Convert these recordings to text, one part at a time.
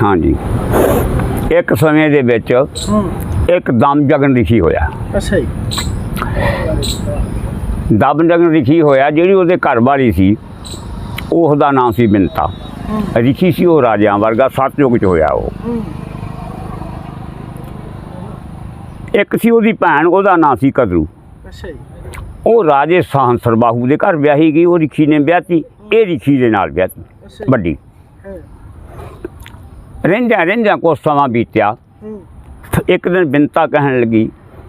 हाँ जी, एक समय दे विच एक दमजगन रिशी होया। अच्छा जी। दमजगन रिशी होया, जिहड़ी उहदे घर वाली सी उसदा नाम सी बिंता। रिशी सी वो राजियां वर्गा, सतयुग च होया वो। एक सी उहदी भैन, उहदा नाम सी कदरू। अच्छा जी। वो राजे सहंसर बाहू के घर ब्याही गई। वो रिशी ने ब्याहती, ये रिशी दे नाल ब्याहती वड्डी। रहिंदियां रहिंदियां कुछ समा बीत्या। एक दिन बिंता कहन लगी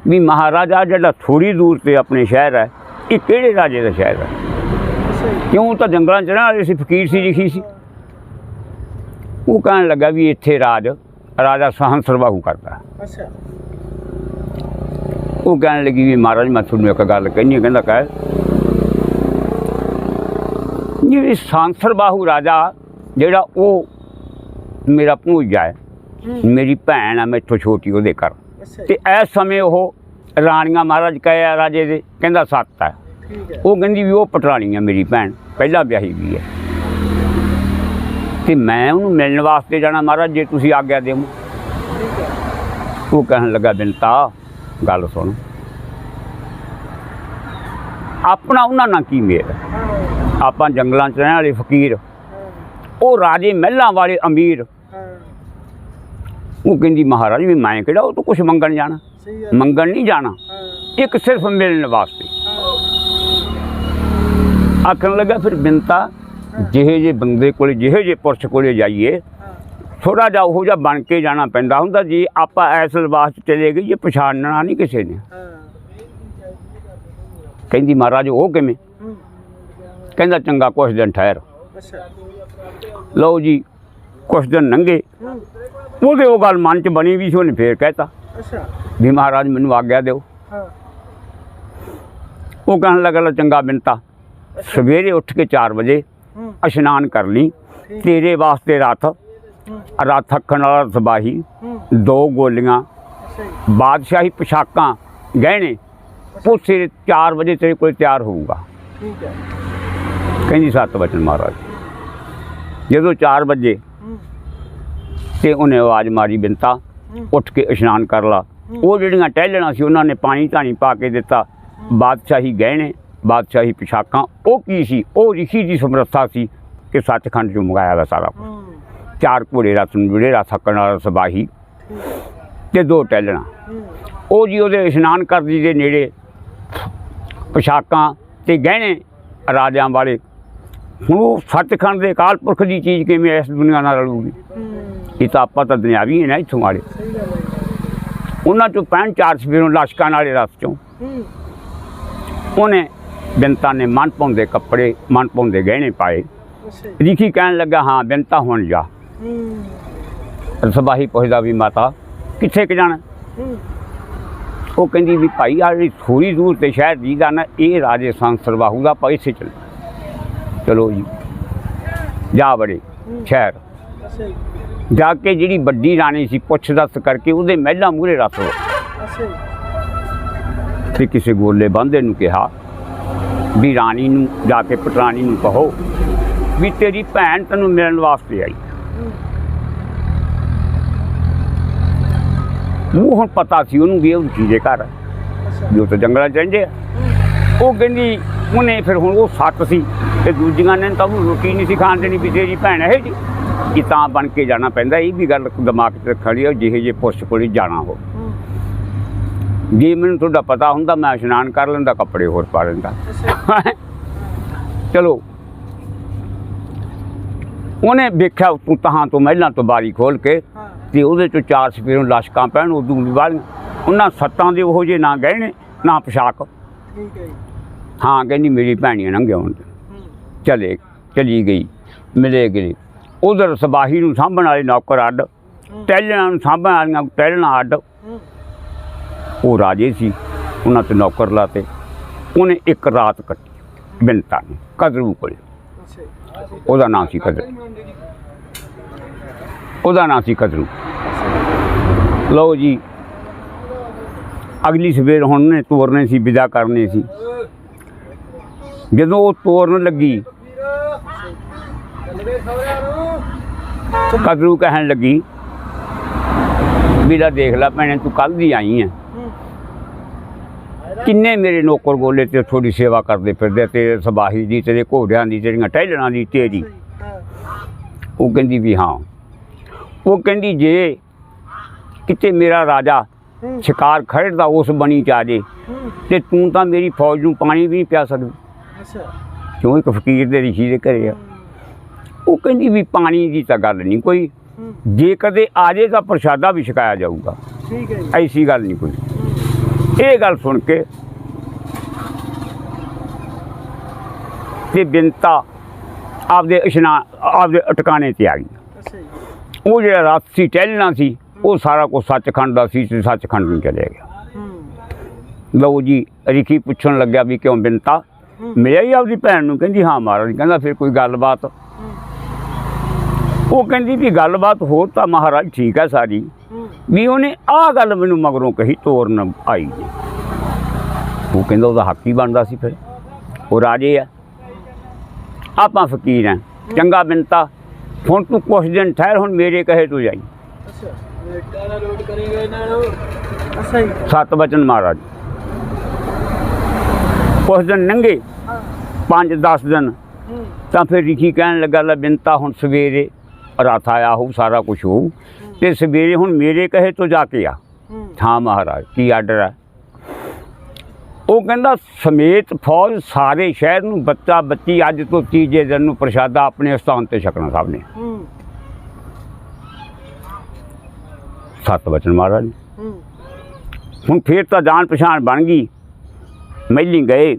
भी महाराजा जिहड़ा थोड़ी दूर ते अपने शहर है, ये किहड़े राजे का शहर है? क्यों तो जंगलों च रहने वाले सी, फकीर सी, रिशी सी। वो कहन लगा भी इत्थे राजा सहंसर बाहू करता। वो कहने लगी भी महाराज मैं थोड़ी एक गल कहनी, कहता कह जी सांसर बाहू राजा जेड़ा वो मेरा भूजा है, मेरी भैन है मेथों छोटी वो घर, तो इस समय वो रानियां महाराज कहे राजे दे, कहता 7 है। वो कहती भी वो पटरानी है मेरी भैन, पहला ब्याही भी है, तो मैं उन्होंने मिलने वास्ते जाना महाराज जे तुसी आग्ञा देवो। वो कहन लगा बिंता गल सुन, अपना उन्हां नाल की मेल, आपां जंगलों च रहने वाले फकीर, वो राजे महलों वाले अमीर। वो कहती महाराज भी मैं किहड़ा वो तो कुछ मंगण जाना, मंगण नहीं जाना, एक सिर्फ मिलने वास्ते। आखन लगा फिर बिंता जिहे जे बंदे कोले, जिहे जे पुरुष कोले जाइए थोड़ा जा वो जा बन के जाना पैंदा हुंदा जी। आपां इस लिबास चले गए, ये पछाणना नहीं किसी ने। कहती महाराज वो किवें? कहंदा चंगा कुछ दिन ठहर। लो जी कुछ दिन लंघे, ਉਹਦੇ ਉਹ ਗੱਲ मन च बनी भी सी। ਉਹਨੇ फिर कहता भी महाराज मैनू आग्ञा दो। वो कहन लगा चंगा बिंता सवेरे उठ के 4 बजे इशनान कर ली, तेरे वास्ते रथ अखण वाला सबाही, 2 गोलियां, बादशाही पोशाकां, गहने, वो 4 बजे तेरे को तैयार होऊगा। कहती 7 बजन महाराज। जो 4 बजे तो उन्हें आवाज़ मारी बिंता उठ के इशनान कर ला। वो जड़ियाँ टहलना सी उन्होंने पानी धानी पा के दिता, बादशाही गहने, बादशाही पोशाकां, वो की सी, वो रिशी की समर्था सी कि सचखंड चों मंगाया वा सारा कुछ। 4 घोड़े रथ जुड़े, रथ अक्कण वाला सबाही ते 2 टहलना। वो जी वो इशनान करदी दे नेड़े पोशाकां ते गहने राजियां वाले। हुण वो सचखंड दे अकाल पुरख की चीज़ किवें इस दुनिया नाल रलूगी? ये तो आपां तां दुनियावी है ना इत्थों वाले। उन्हां चों 65 सफेरों लाशकां वाले रथ चों उन्हें बिंता ने मन भाउंदे कपड़े, मन भाउंदे गहने पाए। रिशी कहन लगा हाँ बिंता हुण जा। सबाही पुछदा भी माता कित्थे क जाना? वो कहंदी भी भाई आ जी थोड़ी दूर ते शहर जी जाना, ये राजे सांसर बाहू दा, पाई इत्थे चलो। चलो जी जा बड़े शहर जाके जी बड़ी रानी सी पुछ दस करके उहदे महलों मूहरे रख लो। ते किसी गोले बांधे नूं कहा भी रानी नूं जाके पटरानी नूं कहो भी तेरी भैन तैनूं मिलण वास्ते आई। वो हुण पता सी उहनूं भी उहदी दे घर जो तो जंगलों च रहिंदे आ। वो कहंदी उन्हें फिर हुण वो सत सी ते दूजियां ने तां रोटी नहीं सी खाण देनी भी तेरी भैन है जी। कि तां बन के जाना पैंदा, ये भी गल दिमाग च रखणी है जिहे जे पुरुष कोल जाना हो। जे मैनूं तुहाडा पता हुंदा मैं इशनान कर लैंदा, कपड़े होर पा लैंदा। चलो उन्हें वेख्या तू तहां तो महलों तो बारी खोल के ते उहदे चों 4 सफेरों लाशकां पैण उदों भी वालियां। उन्हां 7 दे ओहो जे ना गहने ना पोशाक। हाँ कहंदी मेरी भैणियां लंघे आउण चली गई मिले गए। उधर सबाही नूं साਂਭਣ वाले नौकर अड्ड, टहलना नूं साਂਭਣ वालियां टहलना अड्ड। वो राजे सी, उन्हां ते नौकर लाते। उन्हें एक रात कट्टी बिंता ने कदरू कोल। ਉਹਦਾ नाम सी कदरू, ਉਹਦਾ नाम सी कदरू। लो जी अगली सवेर हुण ने तोरने सी, विदा करने सी। जदों वो तोरन लगी कदरू कहन लगी भी ला देख ला भैने तू कल दी आई है किन्ने मेरे नौकर गोले ते थोड़ी सेवा करते फिरदे तेरे सबाही दी तेरे घोड़ियां दी तेरियां टहलना दी तेरी वो कहंदी भी हाँ वो कहंदी जे किते मेरा राजा शिकार खड़दा उस बनी च आ जे ते तू तां मेरी फौज नूं पानी भी नहीं पिया सकदी क्यों एक फकीर दे ऋषि दे घरे आ वो कहंदी भी पानी की तां गल नहीं कोई जे कदे आ जाए तो प्रशादा भी छकाया जाऊगा ऐसी गल नहीं कोई ये गल सुन के ते बिनता आपदे इशनान आपदे टकाने ते आ गई वो जो रथ सी टहलना सी वो सारा कुछ सचखंड का सी सचखंड में चले गया लो जी रिखी पुछन लग्या भी क्यों बिनता मिलिया ही आपकी भैन नूं कहंदी हाँ महाराज कहंदा फिर कोई गलबात वो कहंदी भी गलबात हो तो महाराज ठीक है सारी भी उन्हें आ गल मैनूं मगरों कही तोरन आई जी वो कहंदा उहदा हक ही बनदा सी फिर वो राजे आ आपां फकीर हैं चंगा बिनता हुण तू कुछ दिन ठहर हुण मेरे कहे तू जाई सत बचन महाराज कुछ दिन लंघे 5-10 दिन तो फिर रिखी कहन लगा ला बिनता हुण सवेरे रथ आया हो सारा कुछ हो तो सवेरे हुण मेरे कहे तो जाके आ हाँ महाराज की आर्डर है वो कहंदा समेत फौज सारे शहर नूं बच्चा बच्ची अज तो तीजे दिन नूं प्रशादा अपने स्थान ते छकना साहब ने सत बचन महाराज हुण फिर तो जान पछाण बन गई मैली गए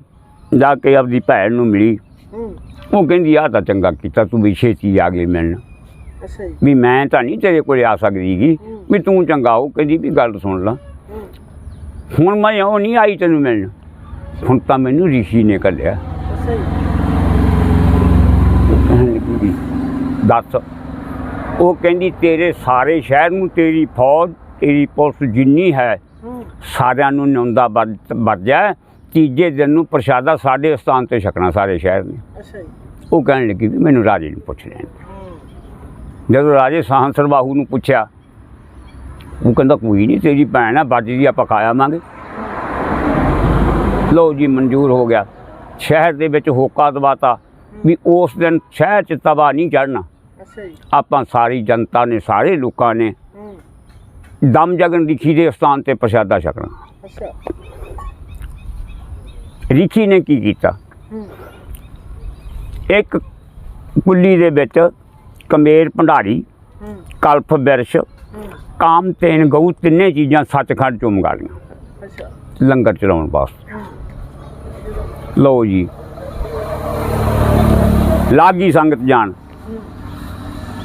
जाके अपनी भैन नूं मिली वो कहंदी आ तां चंगा कीता तू भी छेती आ गई मिलण भी मैं तो नहीं तेरे को आ सकदी भी तू चंगा हो कहंदी भी गल सुन ला हुण मैं ओ नहीं आई तैनूं मिलण हुण तां मैनूं ऋषि ने घल्लिया दस वो कहंदी तेरे सारे शहर नूं तेरी फौज तेरी पुलिस जिन्नी है सारिਆਂ ਨੂੰ न्योंदा बरजा तीजे दिन नूं प्रशादा साडे स्थान ते छकना सारे शहर ने वो कहण लगी भी मैनूं राजे नूं पुछ लैण जदों राजे सहंसर बाहू नूं पुछया वो कहंदा कोई नहीं तेरी भैन है बच जी आपां खा आवांगे लो जी मंजूर हो गया शहर दे विच होका दवाता भी उस दिन शहर च तवा नहीं चढ़ना आपां सारी जनता ने सारे लोगों ने दम जगन रिखी के स्थान ते प्रशादा छकना रिखी ने की कीता एक कुल्ली दे विच कमेर भंडारी कल्फ बिरछ काम तेन गऊ तिन्ने चीज़ां सचखंड चों मंगा लियां लंगर चलाउण वास्ते लो जी लागी संगत जान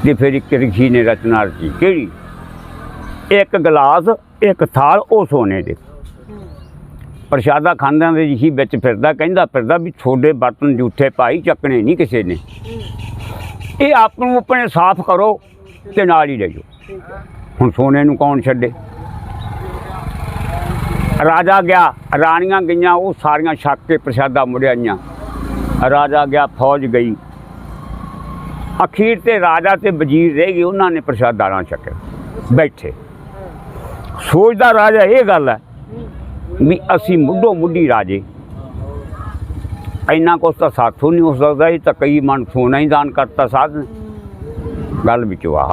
ते फिर एक रिखी ने रचना रची केड़ी एक गिलास एक थाल वो सोने दे प्रशादा खांदा दे रिखी बिच फिरदा कहंदा फिरदा भी छोड़े बर्तन जूठे पाई चकने नहीं किसी ने ये आपनूं अपने साफ करो ते नाल ही ले जाओ हुण सोने नूं कौन छड्डे राजा गया रानियां गईयां वो सारियां छक के प्रशादा मुड़े आईयां राजा गया फौज गई अखीर ते राजा ते वजीर रह गए उन्होंने प्रशादा ना छकिया बैठे सोचदा राजा ये गल है भी असी मुढ़ो मुढ़ी राजे इन्ना कुछ तो साथों नहीं हो सकता ये तो कई मन सोना ही दान करता साध गल विचों आह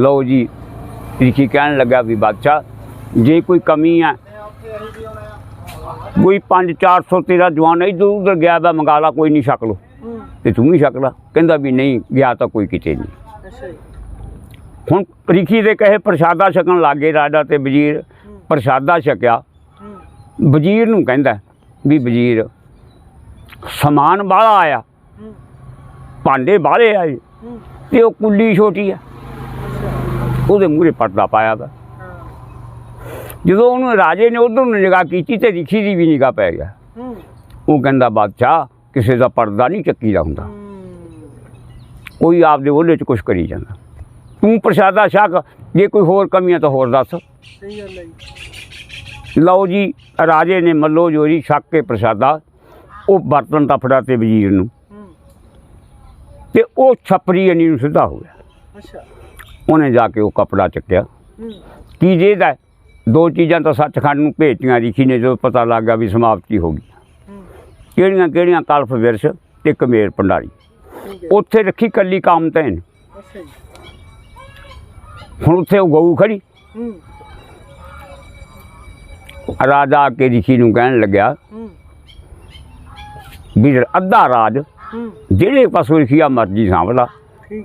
लो जी रिखी कहन लगा भी बादशाह जे कोई कमी है कोई 500-400 तेरा जवान इधर उधर गया वा मंगा ला कोई नहीं छक लो तो तू भी छक ला कहंदा भी नहीं गया तो कोई किते नहीं हुण रिखी दे कहे प्रशादा छकन लग गए राजा ते वजीर प्रशादा छकिया वजीर नूं कहंदा भी वजीर समान बाहला आया भांडे बाहले आए ते वो कुल्ली छोटी है ਉਹਦੇ ਮੂਹਰੇ ਪਰਦਾ ਪਾਇਆ ਵਾ ਜਦੋਂ ਉਹਨੂੰ ਰਾਜੇ ਨੇ ਉਧਰ ਨੂੰ ਨਿਗਾਹ ਕੀਤੀ ਤੇ ਰਿਖੀ ਦੀ ਵੀ ਨਿਗਾਹ ਪੈ ਗਿਆ ਉਹ ਕਹਿੰਦਾ ਬਾਦਸ਼ਾਹ ਕਿਸੇ ਦਾ ਪਰਦਾ ਨਹੀਂ ਚੱਕੀਦਾ ਹੁੰਦਾ ਕੋਈ ਆਪਦੇ ਉਹਦੇ 'ਚ ਕੁਛ ਕਰੀ ਜਾਂਦਾ ਤੂੰ ਪ੍ਰਸ਼ਾਦਾ ਛਕ ਜੇ ਕੋਈ ਹੋਰ ਕਮੀਆਂ ਤਾਂ ਹੋਰ ਦੱਸ ਸਹੀ ਗੱਲ ਹੈ ਜੀ ਲਓ ਜੀ ਰਾਜੇ ਨੇ ਮੱਲੋ ਜੋਰੀ ਛਕ ਕੇ ਪ੍ਰਸ਼ਾਦਾ ਉਹ ਬਰਤਨ ਤਾਂ ਫੜਾ ਤੇ ਵਜ਼ੀਰ ਨੂੰ ਤੇ ਉਹ ਛਪਰੀ ਇੰਨੀ ਨੂੰ ਸਿੱਧਾ ਹੋ ਗਿਆ। ਅੱਛਾ। ਉਹਨੇ ਜਾ ਕੇ ਉਹ ਕਪੜਾ ਚੱਕਿਆ, ਕੀ ਜੇਦਾ ਹੈ? ਦੋ ਚੀਜ਼ਾਂ ਤਾਂ ਸੱਚਖੰਡ ਨੂੰ ਭੇਜਤੀਆਂ ਰਿਖੀ ਨੇ ਜਦੋਂ ਪਤਾ ਲੱਗ ਗਿਆ ਵੀ ਸਮਾਪਤੀ ਹੋ ਗਈ। ਕਿਹੜੀਆਂ ਕਿਹੜੀਆਂ? ਕਲਫ ਵਿਰਸ਼ ਤੇ ਕਮੇਰ ਭੰਡਾਰੀ। ਉੱਥੇ ਰੱਖੀ ਕੱਲੀ ਕਾਮਧੇਨ। ਹੁਣ ਉੱਥੇ ਉਹ ਗਊ ਖੜੀ। ਰਾਜਾ ਆ ਕੇ ਰਿਖੀ ਨੂੰ ਕਹਿਣ ਲੱਗਿਆ ਵੀ ਅੱਧਾ ਰਾਜ ਜਿਹੜੇ ਪਾਸੋਂ ਰਿਖੀਆ ਮਰਜੀ ਸਾਂਭਲਾ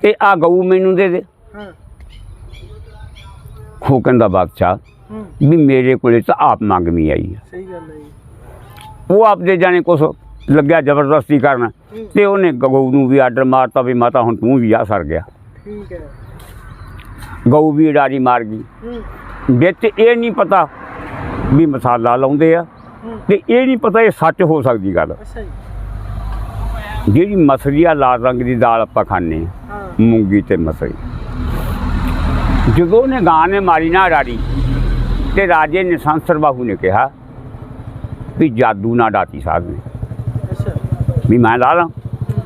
ਤੇ ਆ ਗਊ ਮੈਨੂੰ ਦੇ ਦੇ। ਉਹ ਕਹਿੰਦਾ ਬਾਦਸ਼ਾਹ ਵੀ ਮੇਰੇ ਕੋਲੇ ਤਾਂ ਆਪ ਮੰਗਵੀਂ ਆਈ ਹੈ। ਸਹੀ ਗੱਲ ਹੈ। ਉਹ ਆਪਦੇ ਜਾਣੇ ਕੁਛ ਲੱਗਿਆ ਜ਼ਬਰਦਸਤੀ ਕਰਨ ਤੇ ਉਹਨੇ ਗਊ ਨੂੰ ਵੀ ਆਰਡਰ ਮਾਰਤਾ ਵੀ ਮਾਤਾ ਹੁਣ ਤੂੰ ਵੀ ਆ ਸਰ ਗਿਆ। ਠੀਕ ਹੈ। ਗਊ ਵੀ ਉਡਾਰੀ ਮਾਰ ਗਈ। ਵਿੱਚ ਇਹ ਨਹੀਂ ਪਤਾ ਵੀ ਮਸਾਲਾ ਲਾਉਂਦੇ ਆ ਤੇ ਇਹ ਨਹੀਂ ਪਤਾ ਇਹ ਸੱਚ ਹੋ ਸਕਦੀ ਗੱਲ। ਅੱਛਾ ਜੀ। ਜਿਹੜੀ ਮਸਰੀ ਆ ਲਾਲ ਰੰਗ ਦੀ ਦਾਲ ਆਪਾਂ ਖਾਂਦੇ ਹਾਂ, ਮੂੰਗੀ ਤੇ ਮਸਰੀ, ਜਦੋਂ ਉਹਨੇ ਗਾਂ ਨੇ ਮਾਰੀ ਨਾ ਉਡਾਰੀ ਤੇ ਰਾਜੇ ਨੇ ਸੰਸਰ ਬਾਹੂ ਨੇ ਕਿਹਾ ਵੀ ਜਾਦੂ ਨਾ ਡਾਤੀ ਸਾਹਿਬ ਨੇ ਵੀ ਮੈਂ ਲਾ ਲਾਂ।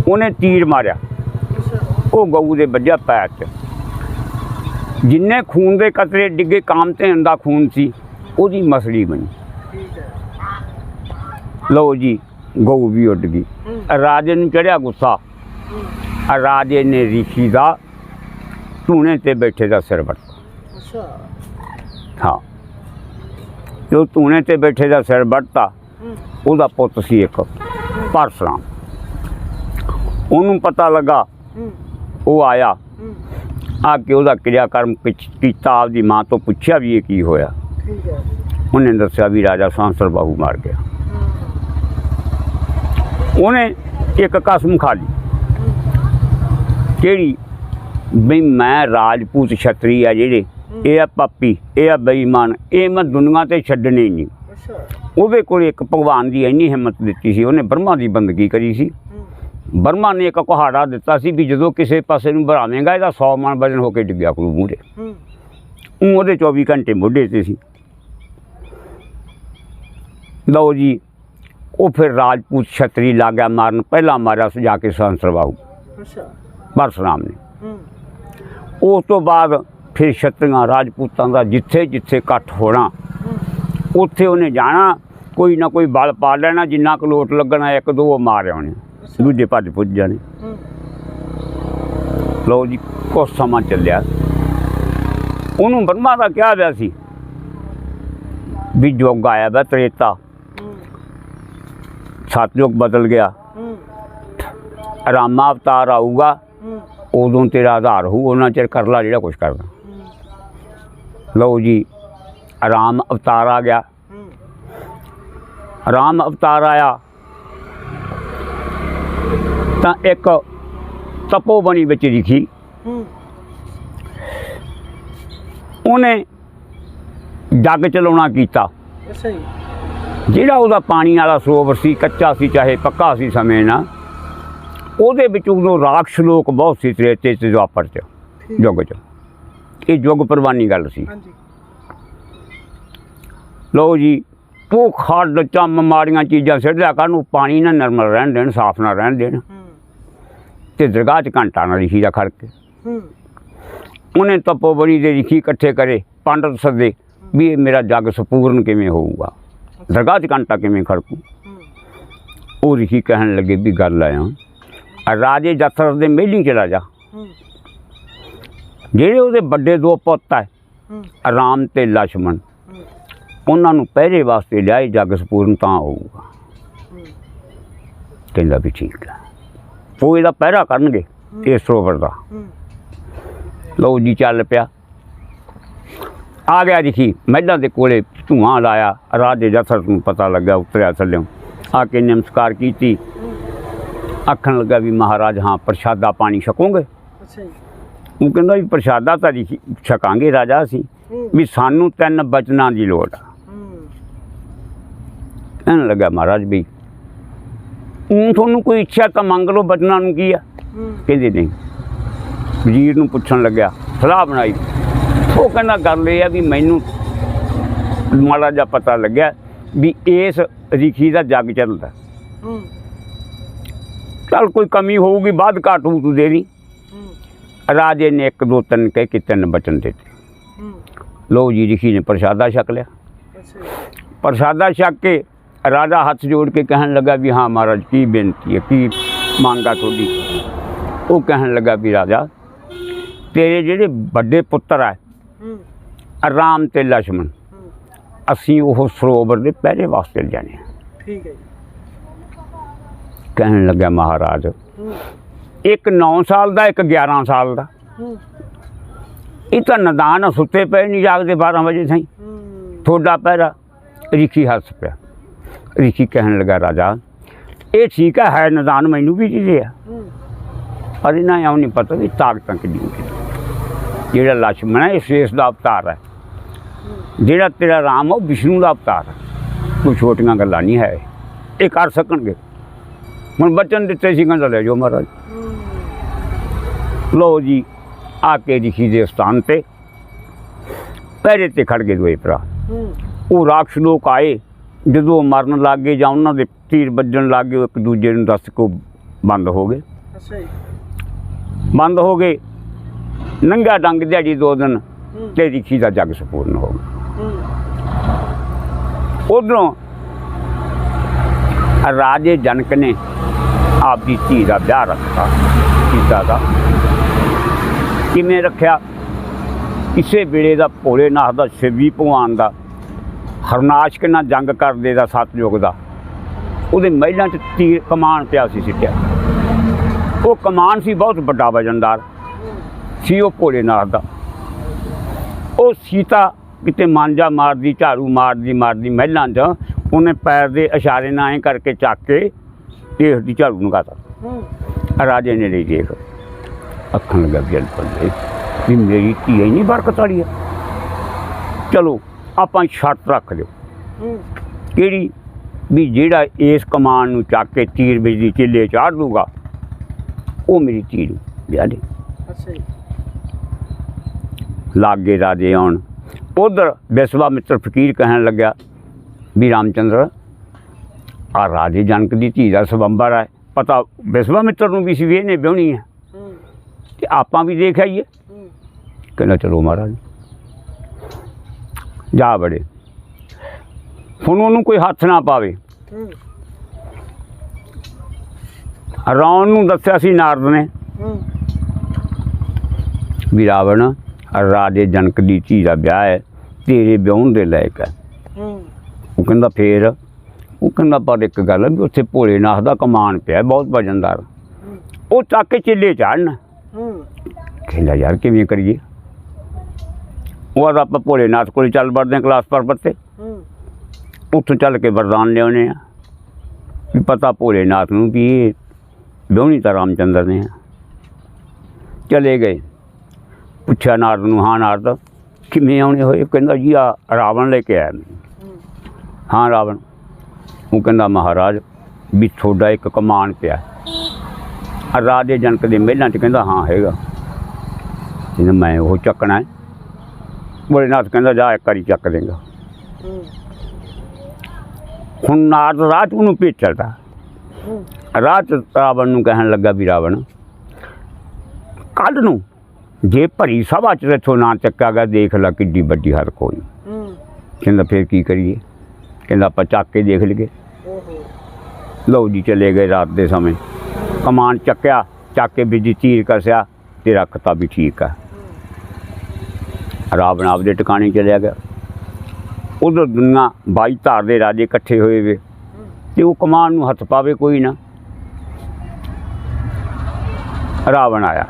ਉਹਨੇ ਤੀਰ ਮਾਰਿਆ, ਉਹ ਗਊ ਦੇ ਵੱਜਿਆ ਪੈਰ 'ਚ। ਜਿੰਨੇ ਖੂਨ ਦੇ ਕਤਰੇ ਡਿੱਗੇ ਕਾਮਧੇਨ ਦਾ ਖੂਨ ਸੀ ਉਹਦੀ ਮਸਲੀ ਬਣੀ। ਲਓ ਜੀ ਗਊ ਵੀ ਉੱਡ ਗਈ। ਰਾਜੇ ਨੂੰ ਚੜ੍ਹਿਆ ਗੁੱਸਾ। ਰਾਜੇ ਨੇ ਰਿਸ਼ੀ ਦਾ ਧੂਣੇ ਤੇ ਬੈਠੇ ਦਾ ਸਿਰ ਵੱਟਤਾ। ਹਾਂ, ਜੋ ਧੂਣੇ ਤੇ ਬੈਠੇ ਦਾ ਸਿਰ ਵੱਟਤਾ, ਉਹਦਾ ਪੁੱਤ ਸੀ ਇੱਕ ਪਰਸਰਾਮ। ਉਹਨੂੰ ਪਤਾ ਲੱਗਾ, ਉਹ ਆਇਆ ਆ ਕੇ ਉਹਦਾ ਕਿਰਿਆਕਰਮ ਕੀਤਾ, ਆਪਦੀ ਮਾਂ ਤੋਂ ਪੁੱਛਿਆ ਵੀ ਇਹ ਕੀ ਹੋਇਆ। ਉਹਨੇ ਦੱਸਿਆ ਵੀ ਰਾਜਾ ਸੰਸਰ ਬਾਹੂ ਮਾਰ ਗਿਆ। ਉਹਨੇ ਇੱਕ ਕਸਮ ਖਾ ਲਈ, ਕਿਹੜੀ? ਵੀ ਮੈਂ ਰਾਜਪੂਤ ਛਤਰੀ ਆ ਜਿਹੜੇ, ਇਹ ਆ ਪਾਪੀ, ਇਹ ਆ ਬੇਈਮਾਨ, ਇਹ ਮੈਂ ਦੁਨੀਆ ਤੇ ਛੱਡਣੇ ਹੀ ਨਹੀਂ। ਉਹਦੇ ਕੋਲ ਇੱਕ ਭਗਵਾਨ ਦੀ ਇੰਨੀ ਹਿੰਮਤ ਦਿੱਤੀ ਸੀ, ਉਹਨੇ ਬ੍ਰਹਮਾ ਦੀ ਬੰਦਗੀ ਕਰੀ ਸੀ। ਬ੍ਰਹਮਾ ਨੇ ਇੱਕ ਕੁਹਾੜਾ ਦਿੱਤਾ ਸੀ ਵੀ ਜਦੋਂ ਕਿਸੇ ਪਾਸੇ ਨੂੰ ਭਰਾਵੇਂਗਾ ਇਹਦਾ 100 ਮਣ ਵਜਨ ਹੋ ਕੇ ਡਿੱਗਿਆ ਕਰੂ ਮੂਹਰੇ। ਉਹਦੇ 24 ਘੰਟੇ ਮੋਢੇ 'ਤੇ ਸੀ। ਲਓ ਜੀ, ਉਹ ਫਿਰ ਰਾਜਪੂਤ ਛਤਰੀ ਲੱਗ ਗਿਆ ਮਾਰਨ। ਪਹਿਲਾਂ ਮਾਰਿਆ ਸੀ ਜਾ ਕੇ ਸੰਸਰ ਬਾਹੂ ਪਰਸਰਾਮ ਨੇ। ਉਸ ਤੋਂ ਬਾਅਦ ਫਿਰ ਛਤਰੀਆਂ ਰਾਜਪੂਤਾਂ ਦਾ ਜਿੱਥੇ ਜਿੱਥੇ ਇਕੱਠ ਹੋਣਾ ਉੱਥੇ ਉਹਨੇ ਜਾਣਾ, ਕੋਈ ਨਾ ਕੋਈ ਬਲ ਪਾ ਲੈਣਾ, ਜਿੰਨਾ ਕੁ ਲੋਟ ਲੱਗਣਾ ਇੱਕ ਦੋ ਉਹ ਮਾਰ ਆਉਣੇ, ਦੂਜੇ ਭੱਜ ਭੁੱਜ ਜਾਣੇ। ਲਓ ਜੀ, ਕੁਛ ਸਮਾਂ ਚੱਲਿਆ। ਉਹਨੂੰ ਬ੍ਰਹਮਾ ਦਾ ਕਿਹਾ ਹੋਇਆ ਸੀ ਵੀ ਯੁੱਗ ਆਇਆ ਵਾ ਤ੍ਰੇਤਾ, ਸਤਯੁਗ ਬਦਲ ਗਿਆ, ਰਾਮਾ ਅਵਤਾਰ ਆਊਗਾ, ਉਦੋਂ ਤੇਰਾ ਆਧਾਰ ਹੋਊ, ਉਹਨਾਂ ਚਿਰ ਕਰ ਲਾ ਜਿਹੜਾ ਕੁਛ ਕਰਨਾ। ਲਓ ਜੀ, ਰਾਮ ਅਵਤਾਰ ਆ ਗਿਆ। ਰਾਮ ਅਵਤਾਰ ਆਇਆ ਤਾਂ ਇੱਕ ਤਪੋਬਣੀ ਵਿੱਚ ਲਿਖੀ, ਉਹਨੇ ਜੱਗ ਚਲਾਉਣਾ ਕੀਤਾ। ਜਿਹੜਾ ਉਹਦਾ ਪਾਣੀ ਵਾਲਾ ਸਰੋਵਰ ਸੀ, ਕੱਚਾ ਸੀ ਚਾਹੇ ਪੱਕਾ ਸੀ ਸਮੇਂ ਨਾਲ, ਉਹਦੇ ਵਿੱਚ ਉਦੋਂ ਰਾਖਸ਼ ਲੋਕ ਬਹੁਤ ਸੀ ਤ੍ਰੇਤੇ 'ਚ ਦੁਆਪਰ 'ਚ ਯੁੱਗ 'ਚ। ਇਹ ਯੁੱਗ ਪ੍ਰਵਾਨੀ ਗੱਲ ਸੀ। ਲਓ ਜੀ, ਉਹ ਖੱਡ ਚੰਮ ਮਾੜੀਆਂ ਚੀਜ਼ਾਂ ਸਿੱਟਿਆ ਕਰਨ, ਉਹ ਪਾਣੀ ਨਾ ਨਰਮਲ ਰਹਿਣ ਦੇਣ, ਸਾਫ਼ ਨਾ ਰਹਿਣ ਦੇਣ। ਤੇ ਦਰਗਾਹ 'ਚ ਘੰਟਾ ਨਾਲ ਰਿਸ਼ੀ ਦਾ ਖੜ ਕੇ ਉਹਨੇ ਤਪੋਬਣੀ ਦੇ ਰਿਸ਼ੀ ਇਕੱਠੇ ਕਰੇ, ਪੰਡਤ ਸੱਦੇ ਵੀ ਇਹ ਮੇਰਾ ਜੱਗ ਸੰਪੂਰਨ ਕਿਵੇਂ ਹੋਊਗਾ, ਦਰਗਾਹ 'ਚ ਘੰਟਾ ਕਿਵੇਂ ਖੜਕੂ। ਉਹ ਰਿਸ਼ੀ ਕਹਿਣ ਲੱਗੇ ਵੀ ਗੱਲ ਆਇਆ, ਰਾਜੇ ਦਸ਼ਰਥ ਦੇ ਮਹਿਲੀਂ ਚਲਾ ਜਾ, ਜਿਹੜੇ ਉਹਦੇ ਵੱਡੇ ਦੋ ਪੁੱਤ ਹੈ ਰਾਮ ਤੇ ਲਛਮਣ, ਉਹਨਾਂ ਨੂੰ ਪਹਿਰੇ ਵਾਸਤੇ ਲਿਆਏ, ਜੱਗ ਸੰਪੂਰਨ ਤਾਂ ਹੋਊਗਾ। ਕਹਿੰਦਾ ਵੀ ਠੀਕ ਹੈ, ਉਹ ਇਹਦਾ ਪਹਿਰਾ ਕਰਨਗੇ ਇਸ ਸਰੋਵਰ ਦਾ। ਲਓ ਜੀ, ਚੱਲ ਪਿਆ। ਆ ਗਿਆ ਰਿਸ਼ੀ ਮਹਿਲਾਂ ਦੇ ਕੋਲੇ, ਧੂੰਆਂ ਲਾਇਆ। ਰਾਜੇ ਦਸ਼ਰਥ ਨੂੰ ਪਤਾ ਲੱਗਾ, ਉਤਰਿਆ ਥੱਲਿਓਂ ਆ ਕੇ ਨਮਸਕਾਰ ਕੀਤੀ। ਆਖਣ ਲੱਗਾ ਵੀ ਮਹਾਰਾਜ ਹਾਂ ਪ੍ਰਸ਼ਾਦਾ ਪਾਣੀ ਛਕੋਗੇ? ਉਹ ਕਹਿੰਦਾ ਵੀ ਪ੍ਰਸ਼ਾਦਾ ਤਾਂ ਰਿਸ਼ੀ ਛਕਾਂਗੇ ਰਾਜਾ ਅਸੀਂ, ਵੀ ਸਾਨੂੰ 3 ਬਚਨਾਂ ਦੀ ਲੋੜ ਆ। ਕਹਿਣ ਲੱਗਾ ਮਹਾਰਾਜ ਵੀ ਤੁਹਾਨੂੰ ਕੋਈ ਇੱਛਾ ਤਾਂ ਮੰਗ ਲਓ, ਬਚਨਾਂ ਨੂੰ ਕੀ ਆ? ਕਹਿੰਦੇ ਨਹੀਂ। ਵਜ਼ੀਰ ਨੂੰ ਪੁੱਛਣ ਲੱਗਿਆ, ਸਲਾਹ ਬਣਾਈ। ਉਹ ਕਹਿੰਦਾ ਗੱਲ ਇਹ ਆ ਵੀ ਮੈਨੂੰ ਮਾੜਾ ਜਿਹਾ ਪਤਾ ਲੱਗਿਆ ਵੀ ਇਸ ਰਿਸ਼ੀ ਦਾ ਜੱਗ ਚੱਲਦਾ, चल कोई कमी होगी बाद घाट होऊ तू दे दी। राजे ने 1 2 3 कह के 3 बचन देते। लो जी ऋषि ने प्रसादा छक लिया। प्रसादा छक के राजा हाथ जोड़ के कहन लगा भी हाँ महाराज की बेनती है की मांगा थोड़ी। वो कहन लगा भी राजा तेरे जेडे बड़े पुत्र है राम ते लक्ष्मण असी वो सरोवर दे पहरे वास्ते जाने। ठीक है। कहन लगा महाराज एक 9 साल का एक 11 साल का ये तो नदान सुते पे नहीं जागते 12 बजे सही थोड़ा पहरा। ऋषि हस पिया। ऋषि कहन लगा राजा ये ठीक है नदान मैनू भी दे दिया पर इन्हें इं नहीं पता भी ताकत कि जोड़ा लक्ष्मण है शेष का अवतार है जोड़ा तेरा राम है विष्णु का अवतार है। कोई छोटिया गल्लां नहीं है ये कर सकणगे। हुण बचन दिते सी कहंदा ले जाओ महाराज। लो जी आके ऋषि के स्थान पर पहरे ते खड़ गए दोए भरा। वो राक्षस लोग आए जो मरन लग गए जां उन्हां दे तीर बजन लग गए एक दूजे नूं दस को बंद हो गए। बंद हो गए नंगा डंग दिहाड़ी 2 दिन ते ऋषि का जग संपूर्ण हो गया। उधरों राजे जनक ने आपकी धी का ब्याह रखा सीता का। किवें रखा किसी वेले का भोलेनाथ का शिवजी भगवान का हरनाश किन्ना जंग करदे दा सतयुग का उहदे महलों च तीर कमान पिया सी सिटिया। वो कमान सी बहुत बड़ा वजनदार सी वो भोलेनाथ का। वो सीता किते मांजा मारदी झाड़ू मारदी महलों च उन्हें पैर के इशारे नाल करके चक के टेक दी झाड़ू नगाता। राजे ने नहीं देख अखन लगा जल पड़े भी मेरी धी नहीं बरकत वाली है। चलो आप शर्त रख दो कि भी जेड़ा इस कमान नूं चक के तीर बिजली चिल्ले चाढ़ दूगा वो मेरी धी नूं ब्याह दे। लागे राजे आउण। उधर विश्वामित्र फकीर कहन लग्या भी रामचंद्र आ राजे जनक की धी का स्वंबर है पता विश्वामित्र नूं भी सी भी इहने ब्याहनी है ते आपां भी देख आईए। कहना चलो महाराज जा बड़े हुण उहनूं कोई हथ ना पावे। रावण नूं दस्सिया सी नारद ने भी रावण राजे जनक की धी का ब्याह है तेरे ब्याहण दे लायक है। वो कहंदा फिर वो कहंदा पर एक गल भी उत्थे भोलेनाथ का कमान पिया बहुत वजनदार वो चक के चिल्ले चाढ़ना। कहंदा यार किवें करिए। वो आप भोलेनाथ को चल बढ़ते कैलाश पर्वत से उत्थों चल के वरदान लियाने भी पता भोलेनाथ नूं भी ब्याहनी तो रामचंद्र ने। चले गए पुछया नारद नूं हाँ नारद किवें आउणे होए। कहंदा जी आ रावण लेके आया मैं। हाँ रावण। वो कहंदा महाराज भी थोड़ा एक कमान पिया राजे जनक के महलों च। कहंदा हाँ हैगा। कहंदा मैं वो चकना है। भोलेनाथ कहंदा जा एक बारी चक देंगा। हुण नारद राह च उहनूं भेजदा राह च रावण नूं कहन लगा भी रावण कल नूं जे भरी सभा च इत्थों ना चक्का गया देख ला किड्डी वड्डी हरक होई। कहंदा फिर की करिए। कहंदा आपां चक के देख लईए। लो जी चले गए रात के समय कमान चक्या चक के बिजी तीर कसया ते रखता भी ठीक है। रावण आपदे टिकाणे चलिया गया। उधर दुनिया 22 धार के राजे इकट्ठे हुए वे तो वो कमान नूं हथ पावे कोई ना। रावण आया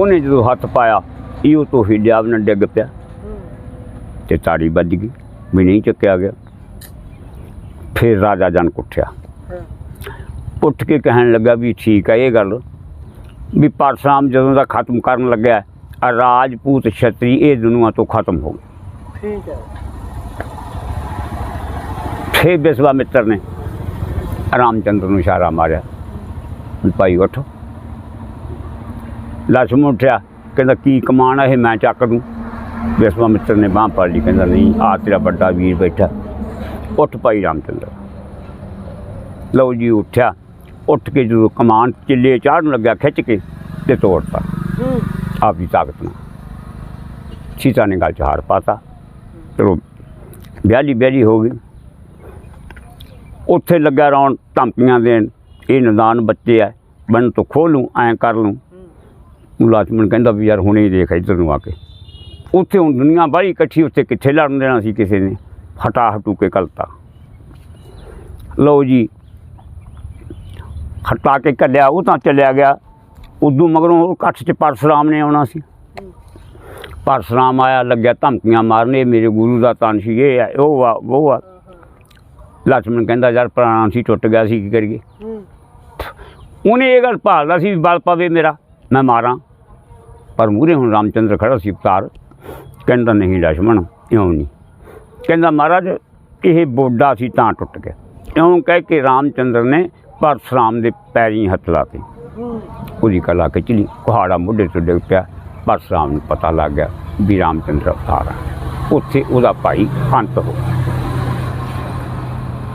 उन्हें जो हथ पाया इो तो हिलिया उन्हें डिग पिया ते ताड़ी बज गई भी नहीं चुकया गया। फिर राजा जनक उठ्या उठ के कहन लगा भी ठीक है ये गल भी परशुराम जदों दा खत्म करन लग्या राजपूत छतरी ये दुनिया तो खत्म हो गए। ठीक है। फिर विश्वामित्र ने रामचंद्र नूं इशारा मारिया भी भाई उठो। लक्ष्मण उठ्या कहंदा की कमान है मैं चक दूँ। विश्वामित्र ने बांह पड़ ली। कहंदा नहीं आ तेरा बड़ा वीर बैठा उठ भाई रामचंद्र। ਲਓ ਜੀ ਉੱਠਿਆ, ਉੱਠ ਕੇ ਜਦੋਂ ਕਮਾਨ ਚਿੱਲੇ ਚਾੜਨ ਲੱਗਿਆ ਖਿੱਚ ਕੇ ਤੇ ਤੋੜਤਾ ਆਪਦੀ ਤਾਕਤ ਨਾਲ। ਸੀਤਾ ਨੇ ਗੱਲ 'ਚ ਹਾਰ ਪਾਤਾ। ਚਲੋ ਵਿਆਹਲੀ ਹੋ ਗਈ। ਉੱਥੇ ਲੱਗਾ ਰੌਣ ਧਮਕੀਆਂ ਦੇਣ, ਇਹ ਨਦਾਨ ਬੱਚੇ ਐ, ਬੰਨ ਤੋਂ ਖੋਲੂੰ, ਐਂ ਕਰ ਲੂੰ। ਲਛਮਣ ਕਹਿੰਦਾ ਵੀ ਯਾਰ ਹੁਣੇ ਹੀ ਦੇਖ ਇੱਧਰ ਨੂੰ ਆ ਕੇ। ਉੱਥੇ ਹੁਣ ਦੁਨੀਆ ਬਾਹਲੀ ਇਕੱਠੀ, ਉੱਥੇ ਕਿੱਥੇ ਲੜਨ ਦੇਣਾ ਸੀ ਕਿਸੇ ਨੇ। ਹਟਾ ਹਟੂ ਕੇ ਘਲਤਾ। ਲਓ ਜੀ ਹਟਾ ਕੇ ਘੱਲਿਆ, ਉਹ ਤਾਂ ਚੱਲਿਆ ਗਿਆ। ਉਦੋਂ ਮਗਰੋਂ ਉਹ ਇਕੱਠ 'ਚ ਪਰਸ਼ੁਰਾਮ ਨੇ ਆਉਣਾ ਸੀ। ਪਰਸ਼ੁਰਾਮ ਆਇਆ, ਲੱਗਿਆ ਧਮਕੀਆਂ ਮਾਰਨ, ਇਹ ਮੇਰੇ ਗੁਰੂ ਦਾ ਤਨ ਸੀ, ਇਹ ਆ ਉਹ ਆ ਉਹ ਆ। ਲਛਮਣ ਕਹਿੰਦਾ ਯਾਰ ਪੁਰਾਣਾ ਸੀ, ਟੁੱਟ ਗਿਆ ਸੀ, ਕੀ ਕਰੀਏ। ਉਹਨੇ ਇਹ ਗੱਲ ਭਾਲਦਾ ਸੀ ਵੀ ਬਲ ਪਵੇ ਮੇਰਾ, ਮੈਂ ਮਾਰਾਂ। ਪਰ ਮੂਹਰੇ ਹੁਣ ਰਾਮਚੰਦਰ ਖੜਾ ਸੀ ਅਵਤਾਰ। ਕਹਿੰਦਾ ਨਹੀਂ ਲਛਮਣ, ਇਉਂ ਨਹੀਂ। ਕਹਿੰਦਾ ਮਹਾਰਾਜ ਇਹ ਬੋਡਾ ਸੀ ਤਾਂ ਟੁੱਟ ਗਿਆ। ਇਉਂ ਕਹਿ ਕੇ ਰਾਮਚੰਦਰ ਨੇ ਪਰਸ਼ੁਰਾਮ ਦੇ ਪੈਰੀਂ ਹੱਥ ਲਾਤੇ। ਉਹਦੀ ਕਲਾ ਖਿੱਚਲੀ, ਕੁਹਾੜਾ ਮੋਢੇ ਤੋਂ ਡਿੱਗ ਪਿਆ। ਪਰਸ਼ੁਰਾਮ ਨੂੰ ਪਤਾ ਲੱਗ ਗਿਆ ਵੀ ਰਾਮਚੰਦਰ ਅਵਤਾਰ ਆ। ਉੱਥੇ ਉਹਦਾ ਭਾਈ ਅੰਤ ਹੋ ਗਿਆ।